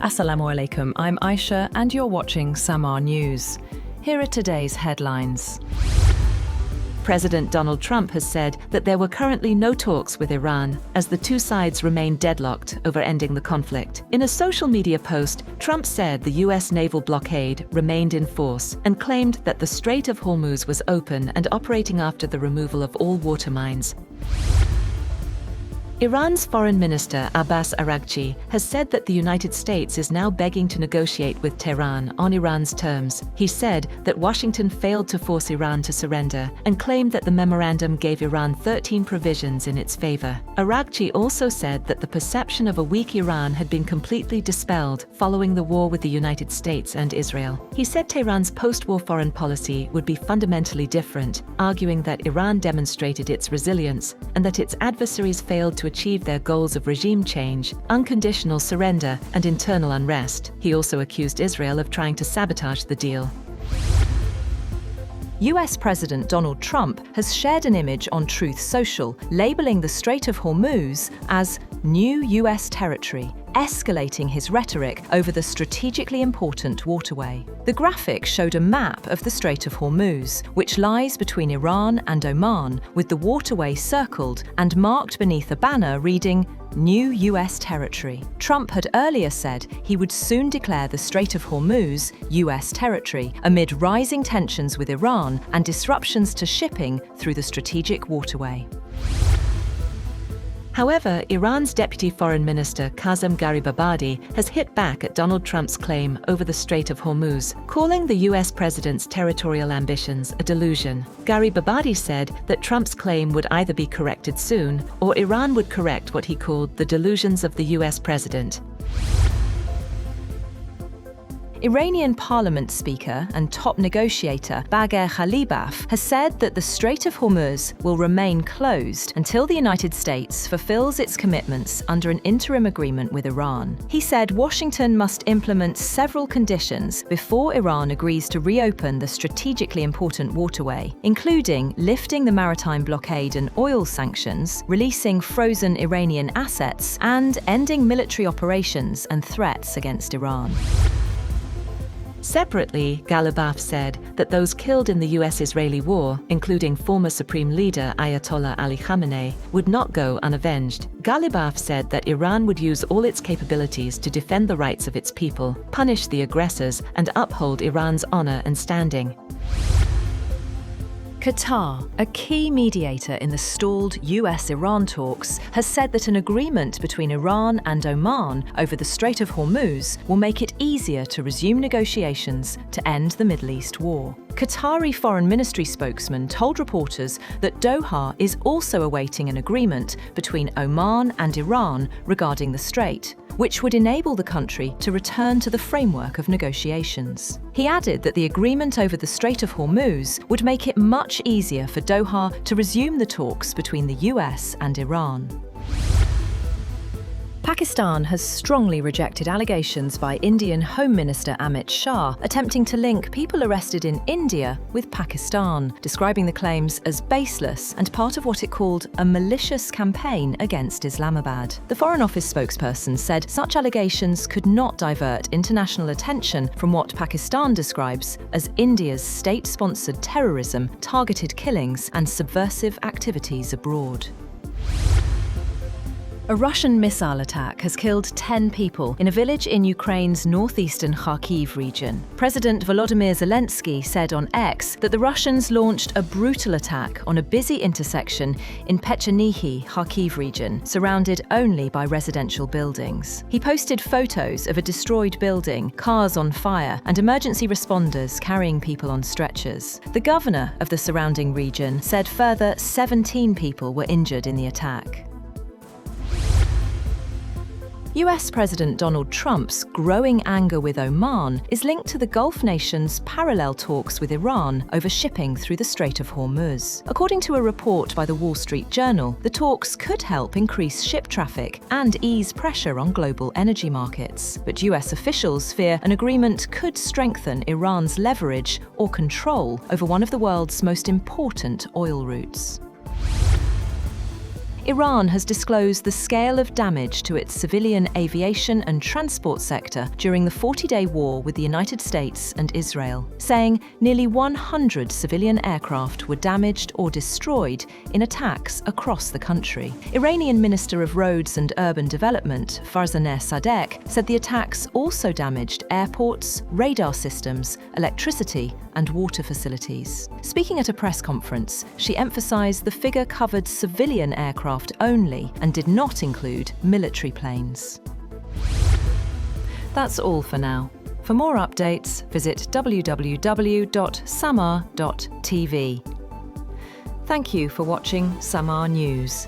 Assalamu alaikum, I'm Aisha and you're watching SAMAA News. Here are today's headlines. President Donald Trump has said that there were currently no talks with Iran as the two sides remain deadlocked over ending the conflict. In a social media post, Trump said the US naval blockade remained in force and claimed that the Strait of Hormuz was open and operating after the removal of all water mines. Iran's Foreign Minister Abbas Araghchi has said that the United States is now begging to negotiate with Tehran on Iran's terms. He said that Washington failed to force Iran to surrender and claimed that the memorandum gave Iran 13 provisions in its favor. Araghchi also said that the perception of a weak Iran had been completely dispelled following the war with the United States and Israel. He said Tehran's post-war foreign policy would be fundamentally different, arguing that Iran demonstrated its resilience and that its adversaries failed to achieve their goals of regime change, unconditional surrender, and internal unrest. He also accused Israel of trying to sabotage the deal. US President Donald Trump has shared an image on Truth Social, labeling the Strait of Hormuz as new US territory, escalating his rhetoric over the strategically important waterway. The graphic showed a map of the Strait of Hormuz, which lies between Iran and Oman, with the waterway circled and marked beneath a banner reading New US Territory. Trump had earlier said he would soon declare the Strait of Hormuz US territory amid rising tensions with Iran and disruptions to shipping through the strategic waterway. However, Iran's Deputy Foreign Minister Kazem Garibabadi has hit back at Donald Trump's claim over the Strait of Hormuz, calling the US president's territorial ambitions a delusion. Garibabadi said that Trump's claim would either be corrected soon or Iran would correct what he called the delusions of the US president. Iranian parliament speaker and top negotiator Bagher Khalibaf has said that the Strait of Hormuz will remain closed until the United States fulfills its commitments under an interim agreement with Iran. He said Washington must implement several conditions before Iran agrees to reopen the strategically important waterway, including lifting the maritime blockade and oil sanctions, releasing frozen Iranian assets, and ending military operations and threats against Iran. Separately, Ghalibaf said that those killed in the US-Israeli war, including former Supreme Leader Ayatollah Ali Khamenei, would not go unavenged. Ghalibaf said that Iran would use all its capabilities to defend the rights of its people, punish the aggressors, and uphold Iran's honor and standing. Qatar, a key mediator in the stalled US-Iran talks, has said that an agreement between Iran and Oman over the Strait of Hormuz will make it easier to resume negotiations to end the Middle East war. Qatari Foreign Ministry spokesman told reporters that Doha is also awaiting an agreement between Oman and Iran regarding the strait, which would enable the country to return to the framework of negotiations. He added that the agreement over the Strait of Hormuz would make it much easier for Doha to resume the talks between the US and Iran. Pakistan has strongly rejected allegations by Indian Home Minister Amit Shah attempting to link people arrested in India with Pakistan, describing the claims as baseless and part of what it called a malicious campaign against Islamabad. The Foreign Office spokesperson said such allegations could not divert international attention from what Pakistan describes as India's state-sponsored terrorism, targeted killings, and subversive activities abroad. A Russian missile attack has killed 10 people in a village in Ukraine's northeastern Kharkiv region. President Volodymyr Zelensky said on X that the Russians launched a brutal attack on a busy intersection in Pechenihi, Kharkiv region, surrounded only by residential buildings. He posted photos of a destroyed building, cars on fire, and emergency responders carrying people on stretchers. The governor of the surrounding region said further 17 people were injured in the attack. US President Donald Trump's growing anger with Oman is linked to the Gulf nation's parallel talks with Iran over shipping through the Strait of Hormuz. According to a report by the Wall Street Journal, the talks could help increase ship traffic and ease pressure on global energy markets. But US officials fear an agreement could strengthen Iran's leverage or control over one of the world's most important oil routes. Iran has disclosed the scale of damage to its civilian aviation and transport sector during the 40-day war with the United States and Israel, saying nearly 100 civilian aircraft were damaged or destroyed in attacks across the country. Iranian Minister of Roads and Urban Development, Farzaneh Sadek, said the attacks also damaged airports, radar systems, electricity, and water facilities. Speaking at a press conference, she emphasized the figure covered civilian aircraft only and did not include military planes. That's all for now. For more updates, visit www.samaa.tv. Thank you for watching SAMAA News.